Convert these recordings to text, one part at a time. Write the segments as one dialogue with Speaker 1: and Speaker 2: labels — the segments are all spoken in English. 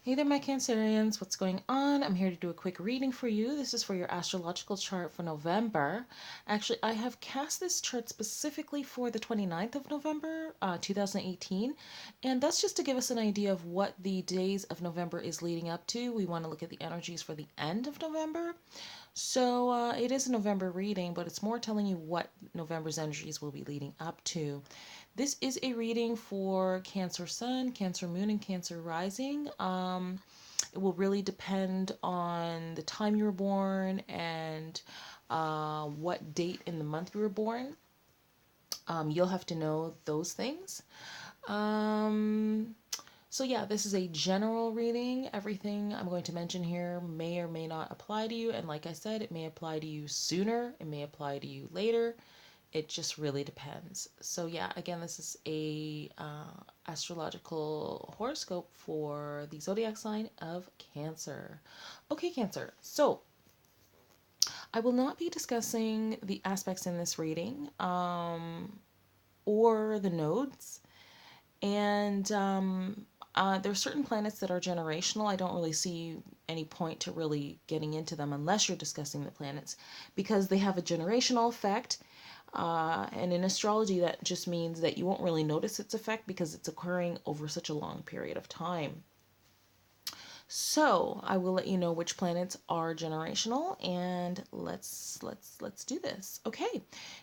Speaker 1: Hey there, my Cancerians. What's going on? I'm here to do a quick reading for you. This is for your astrological chart for November. Actually, I have cast this chart specifically for the 29th of November, 2018. And that's just to give us an idea of what the days of November is leading up to. We want to look at the energies for the end of November. So it is a November reading, but it's more telling you what November's energies will be leading up to. This is a reading for Cancer Sun, Cancer Moon, and Cancer Rising. It will really depend on the time you were born and what date in the month you were born. You'll have to know those things. Um, so yeah, this is a general reading. Everything I'm going to mention here may or may not apply to you. And like I said, it may apply to you sooner. It may apply to you later. It just really depends. So yeah, again, this is a astrological horoscope for the zodiac sign of Cancer. Okay, Cancer. So I will not be discussing the aspects in this reading or the nodes. And there are certain planets that are generational. I don't really see any point to really getting into them unless you're discussing the planets because they have a generational effect. And in astrology, that just means that you won't really notice its effect because it's occurring over such a long period of time. So I will let you know which planets are generational, and let's do this. Okay,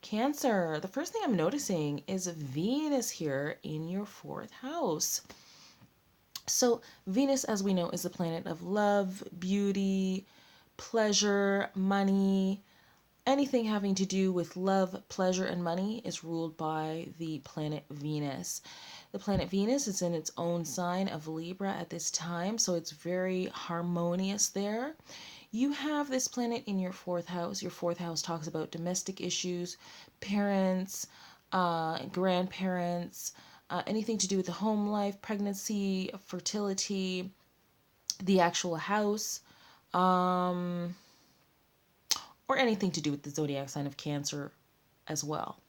Speaker 1: Cancer. The first thing I'm noticing is Venus here in your fourth house. So Venus, as we know, is the planet of love, beauty, pleasure, money. Anything having to do with love, pleasure, and money is ruled by the planet Venus. The planet Venus is in its own sign of Libra at this time, so it's very harmonious there. You have this planet in your fourth house. Your fourth house talks about domestic issues, parents, grandparents, anything to do with the home life, pregnancy, fertility, the actual house. Or anything to do with the zodiac sign of Cancer as well.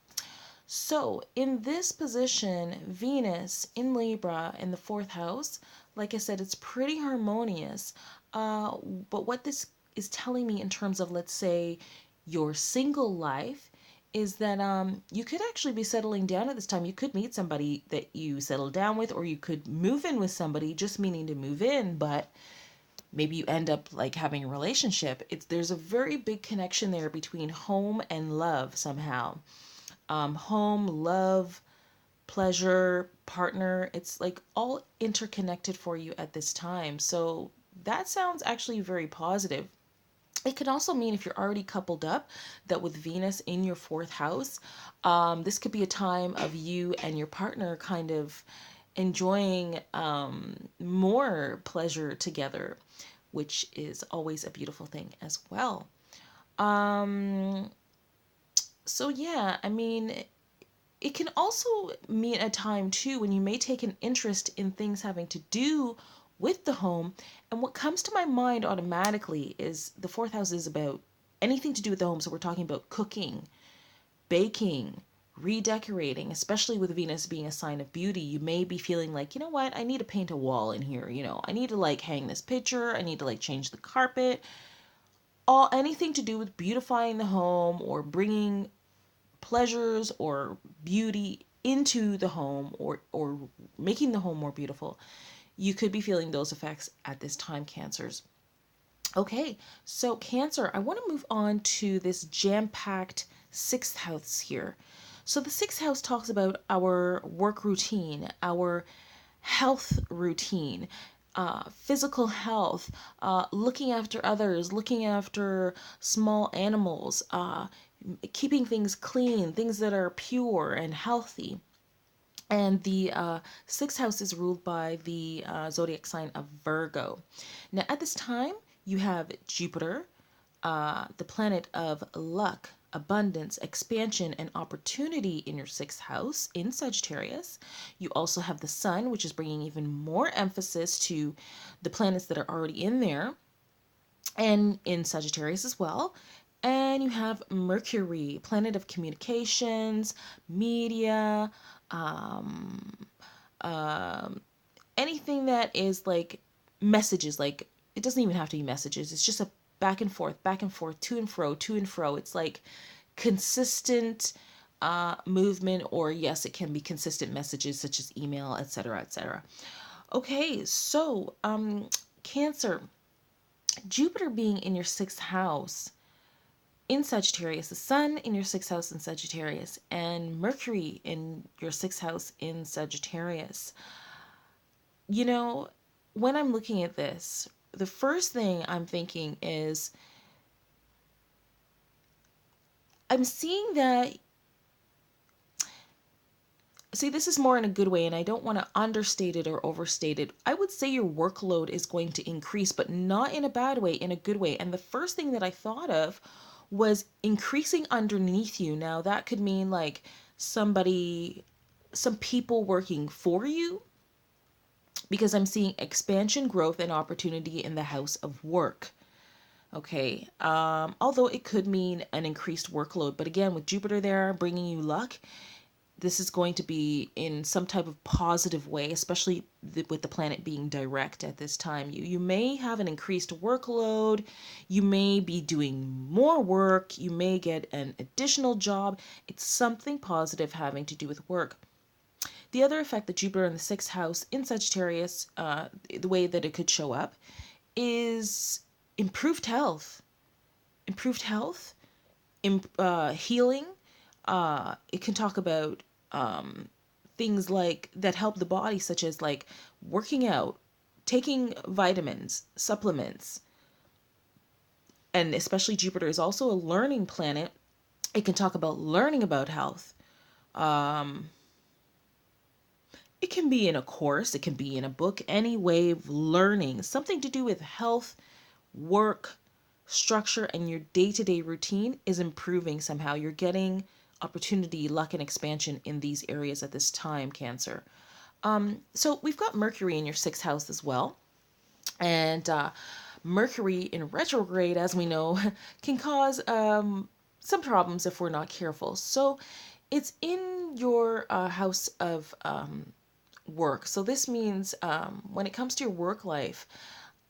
Speaker 1: So, in this position, Venus in Libra in the fourth house, like I said, it's pretty harmonious. But what this is telling me in terms of, let's say, your single life is that you could actually be settling down at this time. You could meet somebody that you settle down with, or you could move in with somebody just meaning to move in, but maybe you end up like having a relationship. There's a very big connection there between home and love somehow. Home, love, pleasure, partner, it's like all interconnected for you at this time. So that sounds actually very positive. It could also mean if you're already coupled up that with Venus in your fourth house, this could be a time of you and your partner kind of enjoying more pleasure together, which is always a beautiful thing as well. Um, so yeah, I mean, it can also mean a time too when you may take an interest in things having to do with the home. And what comes to my mind automatically is the fourth house is about anything to do with the home. So we're talking about cooking, baking, redecorating, especially with Venus being a sign of beauty. You may be feeling like, you know what, I need to paint a wall in here. I need to like hang this picture. I need to like change the carpet. All anything to do with beautifying the home or bringing pleasures or beauty into the home or making the home more beautiful. You could be feeling those effects at this time, Cancers. Okay, so Cancer, I want to move on to this jam-packed sixth house here. So the sixth house talks about our work routine, our health routine, physical health, looking after others, looking after small animals, keeping things clean, things that are pure and healthy. And the sixth house is ruled by the zodiac sign of Virgo. Now, at this time, you have Jupiter, the planet of luck, abundance, expansion, and opportunity in your sixth house in Sagittarius. You also have the Sun, which is bringing even more emphasis to the planets that are already in there and in Sagittarius as well. And you have Mercury, planet of communications, media, um, um, anything that is like messages. Like, it doesn't even have to be messages. It's just a back and forth, to and fro, to and fro. It's like consistent movement, or yes, it can be consistent messages such as email, etc., etc. Okay, so Cancer, Jupiter being in your sixth house in Sagittarius, the Sun in your sixth house in Sagittarius, and Mercury in your sixth house in Sagittarius. You know, when I'm looking at this, the first thing I'm thinking is I'm seeing that. See, this is more in a good way, and I don't want to understate it or overstate it. I would say your workload is going to increase, but not in a bad way, in a good way. And the first thing that I thought of was increasing underneath you. Now, that could mean like somebody, some people working for you, because I'm seeing expansion, growth, and opportunity in the house of work. Okay. Although it could mean an increased workload, but again, with Jupiter there bringing you luck, this is going to be in some type of positive way, especially with the planet being direct at this time. You may have an increased workload. You may be doing more work. You may get an additional job. It's something positive having to do with work. The other effect that Jupiter in the sixth house in Sagittarius, the way that it could show up, is improved health. Improved health, healing. It can talk about things like that help the body, such as like working out, taking vitamins, supplements, and especially Jupiter is also a learning planet. It can talk about learning about health. It can be in a course, it can be in a book, any way of learning, something to do with health, work, structure, and your day-to-day routine is improving somehow. You're getting opportunity, luck, and expansion in these areas at this time, Cancer. So we've got Mercury in your sixth house as well. And Mercury in retrograde, as we know, can cause some problems if we're not careful. So it's in your house of work. So this means when it comes to your work life,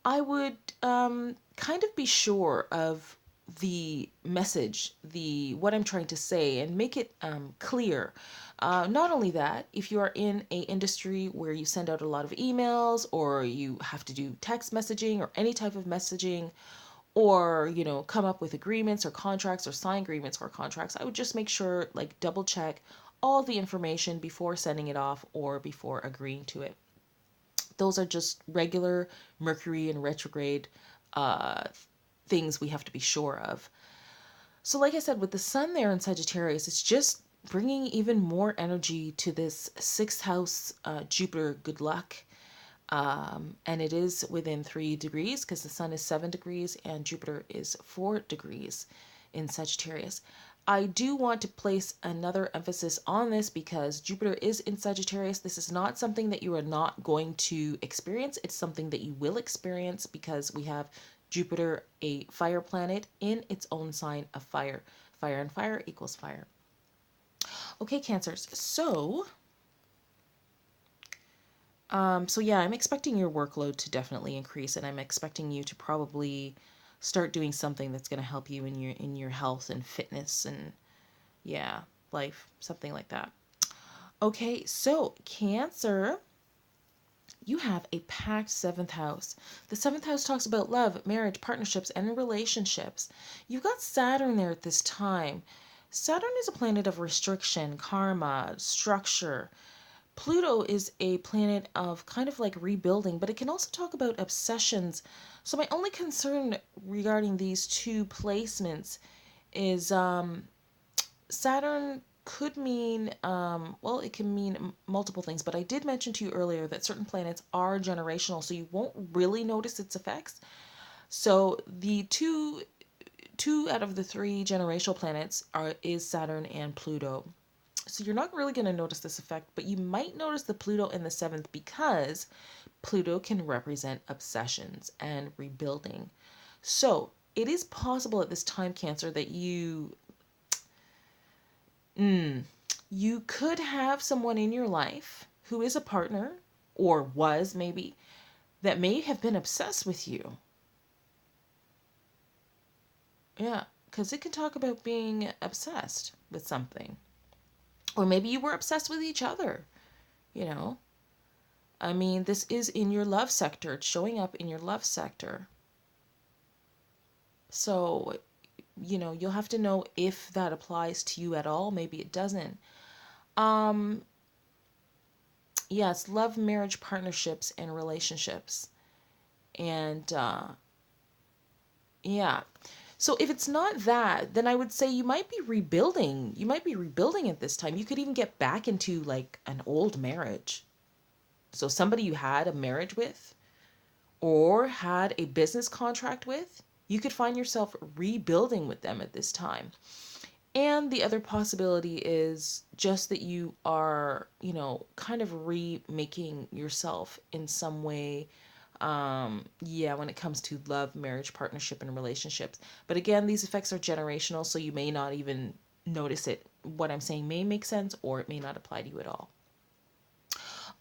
Speaker 1: I would kind of be sure of the message, the what I'm trying to say, and make it clear. Not only that, if you are in a industry where you send out a lot of emails, or you have to do text messaging or any type of messaging, or come up with agreements or contracts or sign agreements or contracts, I would just make sure, like, double check all the information before sending it off or before agreeing to it. Those are just regular Mercury and retrograde uh, things we have to be sure of. So, like I said, with the sun there in Sagittarius, it's just bringing even more energy to this sixth house Jupiter good luck. And it is within 3 degrees because the sun is 7 degrees and Jupiter is 4 degrees in Sagittarius. I do want to place another emphasis on this because Jupiter is in Sagittarius. This is not something that you are not going to experience. It's something that you will experience because we have Jupiter, a fire planet, in its own sign of fire. Fire and fire equals fire. Okay, Cancers. So yeah, I'm expecting your workload to definitely increase, and I'm expecting you to probably start doing something that's going to help you in your health and fitness and yeah, life, something like that. Okay, so Cancer, you have a packed seventh house. The seventh house talks about love, marriage, partnerships, and relationships. You've got Saturn there at this time. Saturn is a planet of restriction, karma, structure. Pluto is a planet of kind of like rebuilding, but it can also talk about obsessions. So my only concern regarding these two placements is Saturn could mean, well, it can mean multiple things, but I did mention to you earlier that certain planets are generational, so you won't really notice its effects. So the two out of the three generational planets is Saturn and Pluto. So you're not really going to notice this effect, but you might notice the Pluto in the seventh because Pluto can represent obsessions and rebuilding. So it is possible at this time, Cancer, that you could have someone in your life who is a partner, or was maybe, that may have been obsessed with you. Yeah, because it can talk about being obsessed with something. Or maybe you were obsessed with each other, you know? I mean, this is in your love sector. It's showing up in your love sector. So, you'll have to know if that applies to you at all. Maybe it doesn't. Um, yes, love, marriage, partnerships, and relationships. And yeah. So if it's not that, then I would say you might be rebuilding. You might be rebuilding at this time. You could even get back into like an old marriage. So somebody you had a marriage with or had a business contract with, you could find yourself rebuilding with them at this time. And the other possibility is just that you are, kind of remaking yourself in some way. When it comes to love, marriage, partnership, and relationships. But again, these effects are generational, so you may not even notice it. What I'm saying may make sense or it may not apply to you at all.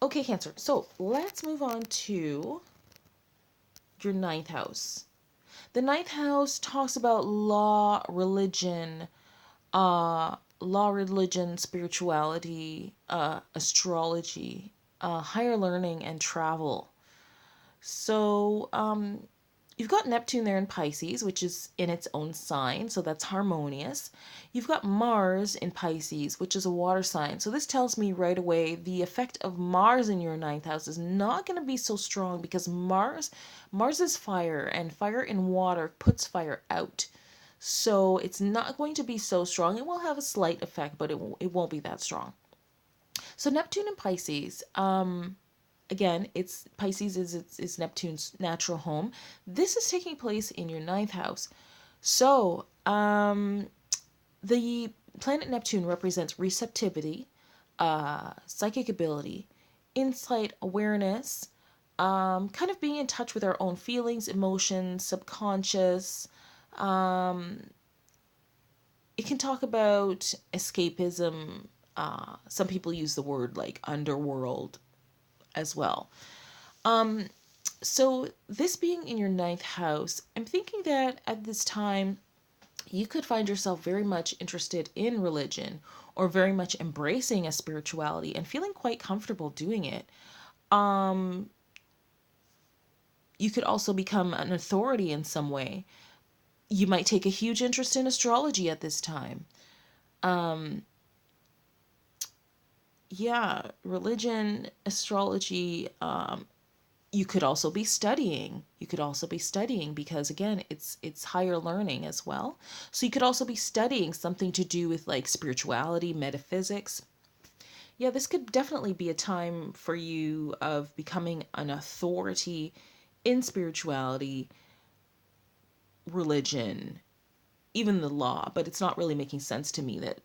Speaker 1: Okay, Cancer. So let's move on to your ninth house. The ninth house talks about law, religion, spirituality, astrology, higher learning, and travel. So, you've got Neptune there in Pisces, which is in its own sign, so that's harmonious. You've got Mars in Pisces, which is a water sign. So this tells me right away the effect of Mars in your ninth house is not going to be so strong because Mars is fire, and fire in water puts fire out. So it's not going to be so strong. It will have a slight effect, but it won't be that strong. So Neptune in Pisces, again, it's Pisces is Neptune's natural home. This is taking place in your ninth house. So, the planet Neptune represents receptivity, psychic ability, insight, awareness, kind of being in touch with our own feelings, emotions, subconscious. It can talk about escapism. Some people use the word like underworld as well. So this being in your ninth house, I'm thinking that at this time you could find yourself very much interested in religion or very much embracing a spirituality and feeling quite comfortable doing it. You could also become an authority in some way. You might take a huge interest in astrology at this time. Yeah, religion, astrology, you could also be studying. You could also be studying because again, it's higher learning as well. So you could also be studying something to do with like spirituality, metaphysics. Yeah, this could definitely be a time for you of becoming an authority in spirituality, religion, even the law, but it's not really making sense to me that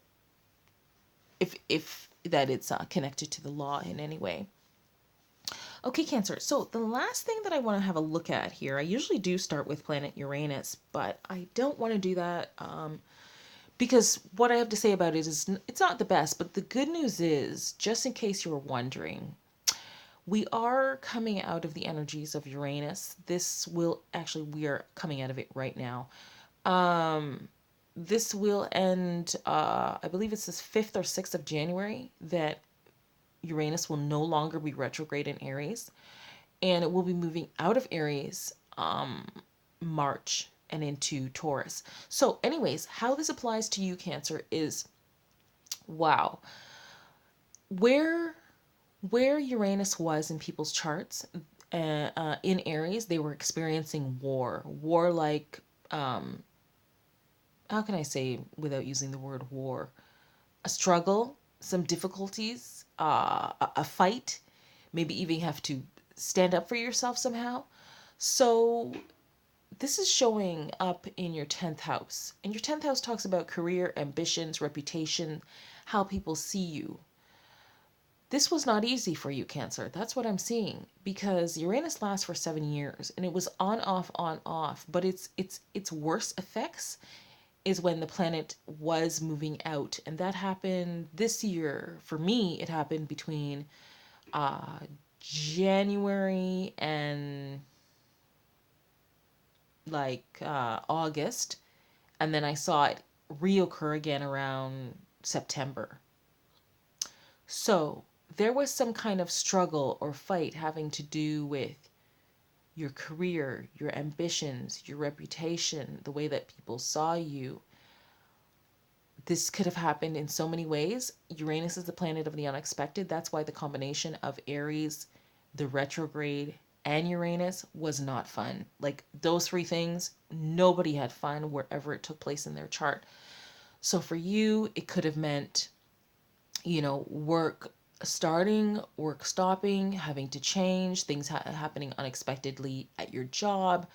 Speaker 1: if that it's connected to the law in any way. Okay, Cancer. So the last thing that I want to have a look at here, I usually do start with planet Uranus, but I don't want to do that because what I have to say about it is it's not the best, but the good news is, just in case you were wondering, we are coming out of the energies of Uranus. We are coming out of it right now. This will end, I believe it's this 5th or 6th of January that Uranus will no longer be retrograde in Aries, and it will be moving out of Aries March and into Taurus. So anyways, how this applies to you, Cancer, is wow. Where Uranus was in people's charts in Aries, they were experiencing war like how can I say without using the word war? A struggle, some difficulties, a fight, maybe even have to stand up for yourself somehow. So this is showing up in your 10th house. And your 10th house talks about career, ambitions, reputation, how people see you. This was not easy for you, Cancer. That's what I'm seeing, because Uranus lasts for 7 years and it was on off, but its worst effects is when the planet was moving out, and that happened this year. For me, it happened between January and August, and then I saw it reoccur again around September. So there was some kind of struggle or fight having to do with your career, your ambitions, your reputation, the way that people saw you. This could have happened in so many ways. Uranus is the planet of the unexpected. That's why the combination of Aries, the retrograde, and Uranus was not fun. Like those three things, nobody had fun wherever it took place in their chart. So for you, it could have meant, work starting, work stopping, having to change, things happening unexpectedly at your job,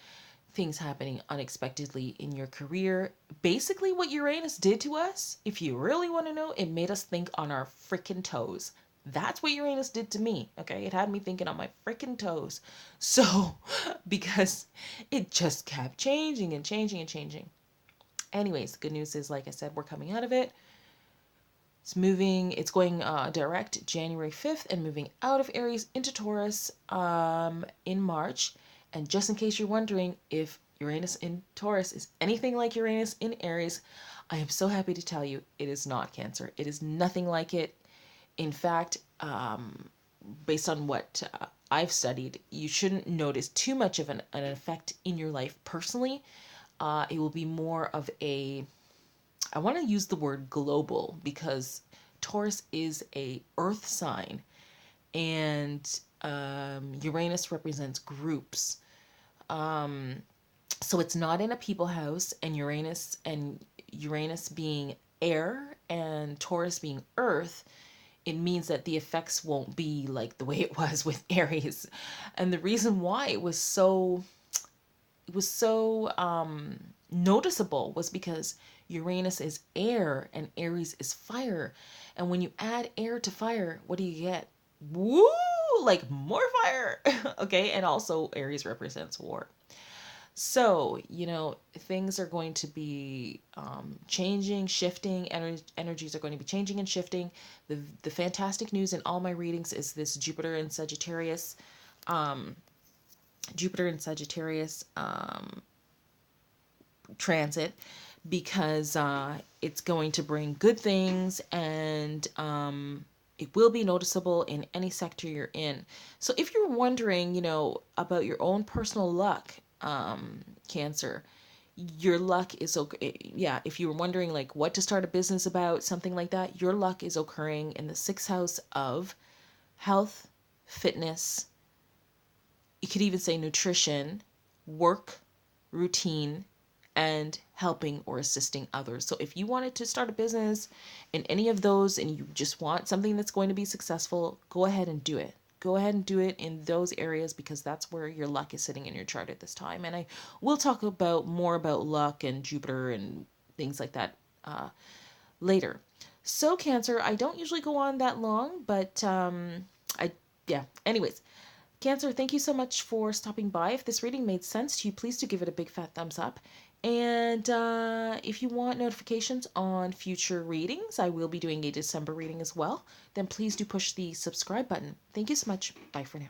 Speaker 1: things happening unexpectedly in your career. Basically, what Uranus did to us, if you really want to know, it made us think on our freaking toes. That's what Uranus did to me, okay? It had me thinking on my freaking toes. So, because it just kept changing and changing and changing. Anyways, the good news is, like I said, we're coming out of it. It's going direct January 5th and moving out of Aries into Taurus in March. And just in case you're wondering if Uranus in Taurus is anything like Uranus in Aries, I am so happy to tell you it is not, Cancer. It is nothing like it. In fact, based on what I've studied, you shouldn't notice too much of an effect in your life personally. It will be more of I want to use the word global because Taurus is a earth sign, and Uranus represents groups. So it's not in a people house, and Uranus being air and Taurus being earth, it means that the effects won't be like the way it was with Aries. And the reason why it was so noticeable was because Uranus is air and Aries is fire. And when you add air to fire, what do you get? Woo! Like more fire. Okay. And also, Aries represents war. So, things are going to be changing, shifting. Energies are going to be changing and shifting. The fantastic news in all my readings is this Jupiter in Sagittarius. Jupiter in Sagittarius transit, because it's going to bring good things, and it will be noticeable in any sector you're in. So if you're wondering, about your own personal luck, Cancer, your luck is okay. Yeah, if you were wondering like what to start a business about, something like that, your luck is occurring in the sixth house of health, fitness. You could even say nutrition, work, routine, and helping or assisting others. So if you wanted to start a business in any of those and you just want something that's going to be successful, go ahead and do it. Go ahead and do it in those areas, because that's where your luck is sitting in your chart at this time. And I will talk about more about luck and Jupiter and things like that later. So Cancer, I don't usually go on that long, but anyways, Cancer, thank you so much for stopping by. If this reading made sense to you, please do give it a big fat thumbs up. And if you want notifications on future readings, I will be doing a December reading as well. Then please do push the subscribe button. Thank you so much. Bye for now.